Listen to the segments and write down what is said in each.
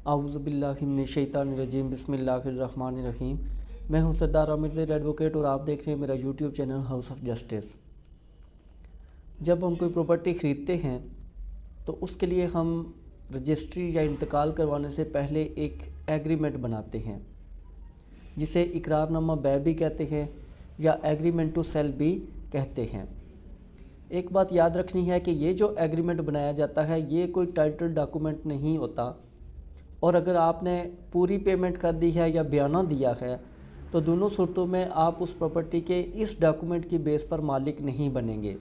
आऊज़ुबिल्लाहिमिनश्शैतानिर्रजीम बिस्मिल्लाहिर्रहमानिर्रहीम। मैं हूं सरदार आमिर ज़ैद एडवोकेट और आप देख रहे हैं मेरा YouTube channel house of justice. जब हम कोई प्रॉपर्टी ख़रीदते हैं तो उसके लिए हम रजिस्ट्री या इंतकाल करवाने से पहले एक एग्रीमेंट बनाते हैं, जिसे इकरारनामा बै भी कहते हैं या एग्रीमेंट टू सेल भी कहते हैं। एक बात याद रखनी है कि ये जो एग्रीमेंट बनाया जाता है ये कोई टाइटल डॉक्यूमेंट नहीं होता, और अगर आपने पूरी पेमेंट कर दी है या बयाना दिया है तो दोनों सूरतों में आप उस प्रॉपर्टी के इस डॉक्यूमेंट की बेस पर मालिक नहीं बनेंगे।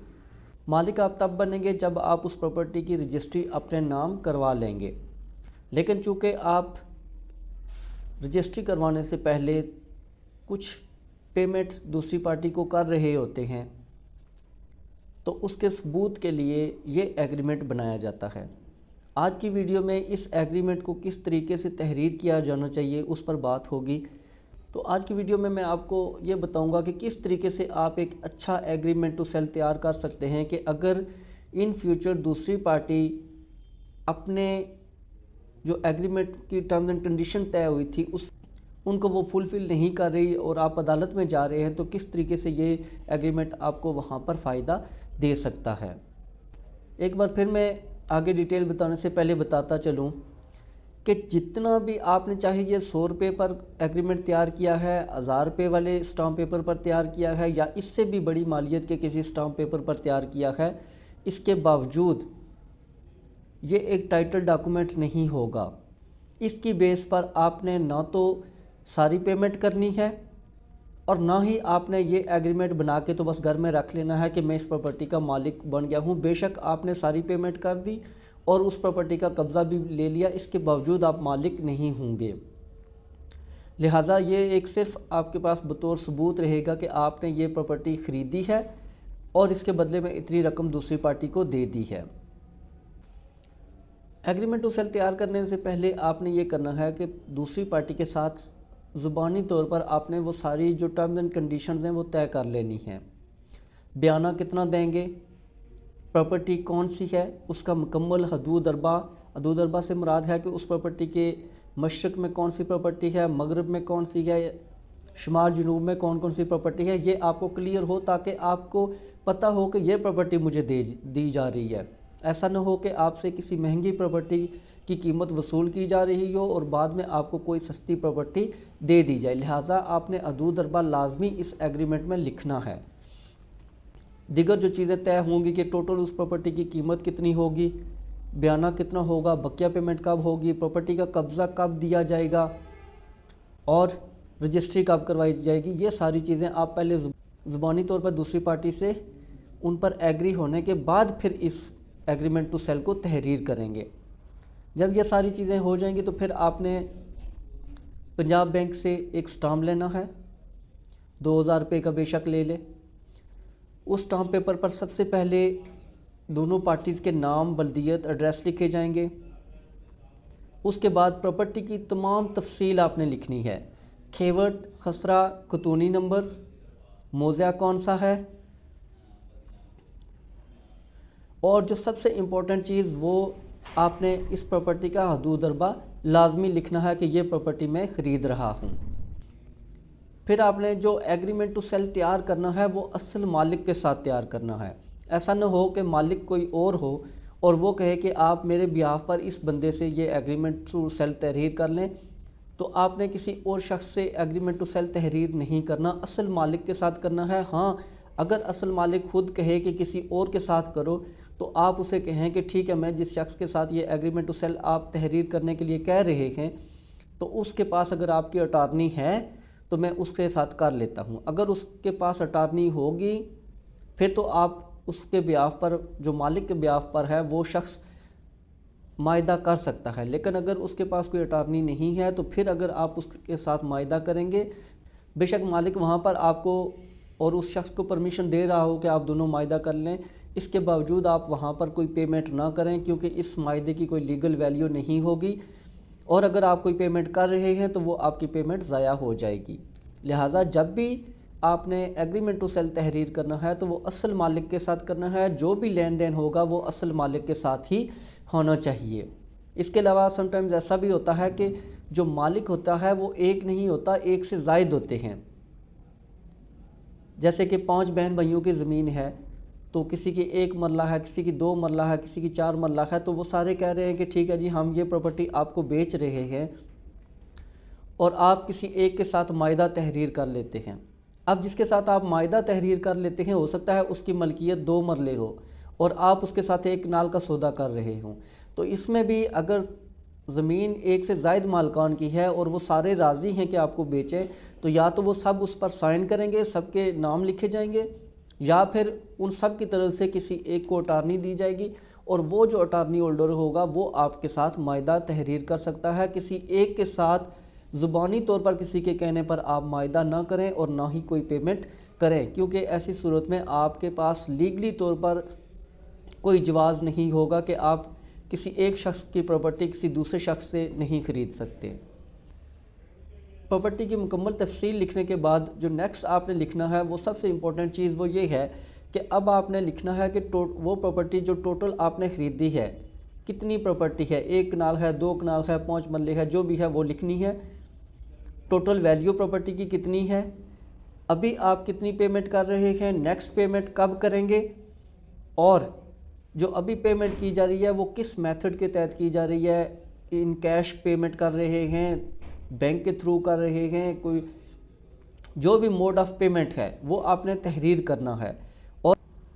मालिक आप तब बनेंगे जब आप उस प्रॉपर्टी की रजिस्ट्री अपने नाम करवा लेंगे। लेकिन चूँकि आप रजिस्ट्री करवाने से पहले कुछ पेमेंट दूसरी पार्टी को कर रहे होते हैं तो उसके सबूत के लिए ये एग्रीमेंट बनाया जाता है। आज की वीडियो में इस एग्रीमेंट को किस तरीके से तहरीर किया जाना चाहिए उस पर बात होगी। तो आज की वीडियो में मैं आपको ये बताऊंगा कि किस तरीके से आप एक अच्छा एग्रीमेंट टू सेल तैयार कर सकते हैं कि अगर इन फ्यूचर दूसरी पार्टी अपने जो एग्रीमेंट की टर्म्स एंड कंडीशन तय हुई थी उनको वो फुलफ़िल नहीं कर रही और आप अदालत में जा रहे हैं तो किस तरीके से ये एग्रीमेंट आपको वहाँ पर फ़ायदा दे सकता है। एक बार फिर मैं आगे डिटेल बताने से पहले बताता चलूँ कि जितना भी आपने चाहे ये 100 रुपये पर एग्रीमेंट तैयार किया है, 1000 रुपये वाले स्टाम्प पेपर पर तैयार किया है या इससे भी बड़ी मालियत के किसी स्टाम्प पेपर पर तैयार किया है, इसके बावजूद ये एक टाइटल डॉक्यूमेंट नहीं होगा। इसकी बेस पर आपने ना तो सारी पेमेंट करनी है और ना ही आपने ये एग्रीमेंट बना के तो बस घर में रख लेना है कि मैं इस प्रॉपर्टी का मालिक बन गया हूँ। बेशक आपने सारी पेमेंट कर दी और उस प्रॉपर्टी का कब्ज़ा भी ले लिया, इसके बावजूद आप मालिक नहीं होंगे। लिहाजा ये एक सिर्फ आपके पास बतौर सबूत रहेगा कि आपने ये प्रॉपर्टी ख़रीदी है और इसके बदले में इतनी रकम दूसरी पार्टी को दे दी है। एग्रीमेंट टू सेल तैयार करने से पहले आपने ये करना है कि दूसरी पार्टी के साथ ज़ुबानी तौर पर आपने वो सारी जो टर्म्स एंड कंडीशंस हैं वो तय कर लेनी है। बयाना कितना देंगे, प्रॉपर्टी कौन सी है, उसका मुकम्मल हदूद अरबा से मुराद है कि उस प्रॉपर्टी के मशरक़ में कौन सी प्रॉपर्टी है, मगरब में कौन सी है, शुमाल जनूब में कौन कौन सी प्रॉपर्टी है, ये आपको क्लियर हो ताकि आपको पता हो कि ये प्रॉपर्टी मुझे दी जा रही है। ऐसा न हो कि आपसे किसी महंगी प्रॉपर्टी की कीमत वसूल की जा रही हो और बाद में आपको कोई सस्ती प्रॉपर्टी दे दी जाए। लिहाजा आपने हदूद अरबा लाजमी इस एग्रीमेंट में लिखना है। दिगर जो चीज़ें तय होंगी कि टोटल उस प्रॉपर्टी की कीमत कितनी होगी, बयाना कितना होगा, बकिया पेमेंट कब होगी, प्रॉपर्टी का कब्ज़ा कब दिया जाएगा और रजिस्ट्री कब करवाई जाएगी, ये सारी चीज़ें आप पहले ज़ुबानी तौर पर दूसरी पार्टी से उन पर एग्री होने के बाद फिर इस एग्रीमेंट टू सेल को तहरीर करेंगे। जब ये सारी चीज़ें हो जाएंगी तो फिर आपने पंजाब बैंक से एक स्टाम्प लेना है, 2000 रुपये का बेशक ले ले। उस स्टाम्प पेपर पर सबसे पहले दोनों पार्टीज़ के नाम, बल्दियत, एड्रेस लिखे जाएंगे। उसके बाद प्रॉपर्टी की तमाम तफसील आपने लिखनी है, खेवट, खसरा, खतूनी नंबर, मौज़ा कौन सा है, और जो सबसे इम्पोर्टेंट चीज़ वो आपने इस प्रॉपर्टी का हदूद अरबा लाजमी लिखना है कि ये प्रॉपर्टी मैं ख़रीद रहा हूँ। फिर आपने जो एग्रीमेंट टू सेल तैयार करना है वो असल मालिक के साथ तैयार करना है। ऐसा न हो कि मालिक कोई और हो और वो कहे कि आप मेरे बिहाफ पर इस बंदे से ये एग्रीमेंट टू सेल तहरीर कर लें, तो आपने किसी और शख्स से एग्रीमेंट टू सेल तहरीर नहीं करना, असल मालिक के साथ करना है। हाँ, अगर असल मालिक खुद कहे कि किसी और के साथ करो तो आप उसे कहें कि ठीक है, मैं जिस शख्स के साथ ये एग्रीमेंट टू सेल आप तहरीर करने के लिए कह रहे हैं तो उसके पास अगर आपकी अटार्नी है तो मैं उसके साथ कर लेता हूँ। अगर उसके पास अटार्नी होगी फिर तो आप उसके ब्याह पर, जो मालिक के ब्याह पर है, वो शख्स मायदा कर सकता है। लेकिन अगर उसके पास कोई अटार्नी नहीं है तो फिर अगर आप उसके साथ मायदा करेंगे, बेशक मालिक वहाँ पर आपको और उस शख्स को परमिशन दे रहा हो कि आप दोनों मायदा कर लें, इसके बावजूद आप वहाँ पर कोई पेमेंट ना करें क्योंकि इस मायदे की कोई लीगल वैल्यू नहीं होगी, और अगर आप कोई पेमेंट कर रहे हैं तो वो आपकी पेमेंट ज़ाया हो जाएगी। लिहाजा जब भी आपने एग्रीमेंट टू सेल तहरीर करना है तो वो असल मालिक के साथ करना है। जो भी लेन देन होगा वो असल मालिक के साथ ही होना चाहिए। इसके अलावा समटाइम्स ऐसा भी होता है कि जो मालिक होता है वो एक नहीं होता, एक से ज़ायद होते हैं। जैसे कि 5 बहन भाइयों की ज़मीन है, तो किसी की 1 मरला है, किसी की 2 मरला है, किसी की 4 मरला है, तो वो सारे कह रहे हैं कि ठीक है जी, हम ये प्रॉपर्टी आपको बेच रहे हैं, और आप किसी एक के साथ मायदा तहरीर कर लेते हैं। अब जिसके साथ आप मायदा तहरीर कर लेते हैं, हो सकता है उसकी मलकियत 2 मरले हो और आप उसके साथ 1 कनाल का सौदा कर रहे हों। तो इसमें भी अगर ज़मीन एक से ज़ायद मालकान की है और वो सारे राज़ी हैं कि आपको बेचें, तो या तो वो सब उस पर साइन करेंगे, सबके नाम लिखे जाएंगे, या फिर उन सब की तरफ से किसी एक को अटारनी दी जाएगी, और वो जो अटारनी होल्डर होगा वो आपके साथ मायदा तहरीर कर सकता है। किसी एक के साथ ज़ुबानी तौर पर किसी के कहने पर आप मायदा ना करें और ना ही कोई पेमेंट करें, क्योंकि ऐसी सूरत में आपके पास लीगली तौर पर कोई जवाज़ नहीं होगा कि आप किसी एक शख्स की प्रॉपर्टी किसी दूसरे शख्स से नहीं खरीद सकते। प्रॉपर्टी की मुकम्मल तफसील लिखने के बाद जो नेक्स्ट आपने लिखना है, वो सबसे इम्पोर्टेंट चीज़ वो ये है कि अब आपने लिखना है कि वो प्रॉपर्टी जो टोटल आपने ख़रीदी है, कितनी प्रॉपर्टी है, 1 कनाल है, 2 कनाल है, 5 मरले है, जो भी है वो लिखनी है। टोटल वैल्यू प्रॉपर्टी की कितनी है, अभी आप कितनी पेमेंट कर रहे हैं, नेक्स्ट पेमेंट कब करेंगे, और जो अभी पेमेंट की जा रही है वो किस मेथड के तहत की जा रही है, इन कैश पेमेंट कर रहे हैं, बैंक के थ्रू कर रहे हैं, कोई जो भी मोड ऑफ पेमेंट है वो आपने तहरीर करना है,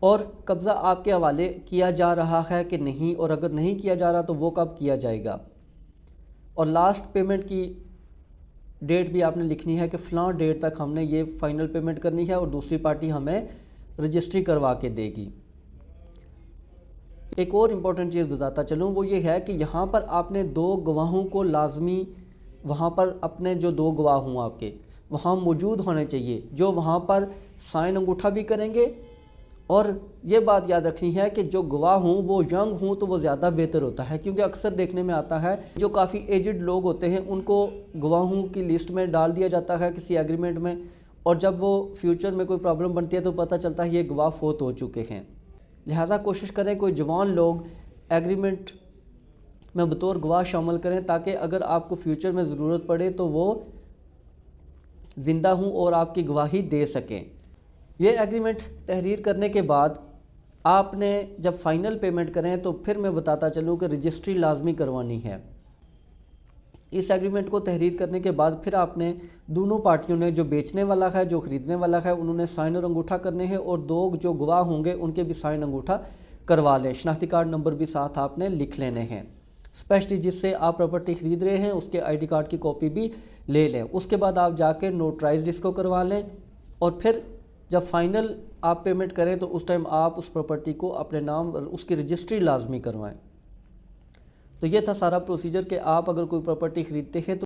और कब्ज़ा आपके हवाले किया जा रहा है कि नहीं, और अगर नहीं किया जा रहा तो वो कब किया जाएगा। और लास्ट पेमेंट की डेट भी आपने लिखनी है कि फ़लाँ डेट तक हमने ये फाइनल पेमेंट करनी है और दूसरी पार्टी हमें रजिस्ट्री करवा के देगी। एक और इम्पॉर्टेंट चीज़ बताता चलूँ, वो ये है कि यहाँ पर आपने 2 गवाहों को लाजमी, वहाँ पर अपने जो 2 गवाह हों आपके वहाँ मौजूद होने चाहिए, जो वहाँ पर साइन अंगूठा भी करेंगे। और ये बात याद रखनी है कि जो गवाह हों वो यंग हों तो वो ज़्यादा बेहतर होता है, क्योंकि अक्सर देखने में आता है जो काफ़ी एजड लोग होते हैं उनको गवाहों की लिस्ट में डाल दिया जाता है किसी एग्रीमेंट में, और जब वो फ्यूचर में कोई प्रॉब्लम बनती है तो पता चलता है ये गवाह फौत हो चुके हैं। लिहाजा कोशिश करें कोई जवान लोग एग्रीमेंट में बतौर गवाह शामिल करें, ताकि अगर आपको फ्यूचर में ज़रूरत पड़े तो वो ज़िंदा हों और आपकी गवाही दे सकें। ये एग्रीमेंट तहरीर करने के बाद आपने जब फाइनल पेमेंट करें तो फिर मैं बताता चलूँ कि रजिस्ट्री लाजमी करवानी है। इस एग्रीमेंट को तहरीर करने के बाद फिर आपने दोनों पार्टियों ने, जो बेचने वाला है जो ख़रीदने वाला है, उन्होंने साइन और अंगूठा करने हैं, और 2 जो गवाह होंगे उनके भी साइन अंगूठा करवा लें। शनाख्ती कार्ड नंबर भी साथ आपने लिख लेने हैं। स्पेशली जिससे आप प्रॉपर्टी ख़रीद रहे हैं उसके ID कार्ड की कॉपी भी ले लें। उसके बाद आप जाके नोटराइज्ड इसको करवा लें, और फिर जब फाइनल आप पेमेंट करें तो उस टाइम आप उस प्रॉपर्टी को अपने नाम उसकी रजिस्ट्री लाजमी करवाएं। तो ये था सारा प्रोसीजर कि आप अगर कोई प्रॉपर्टी ख़रीदते हैं तो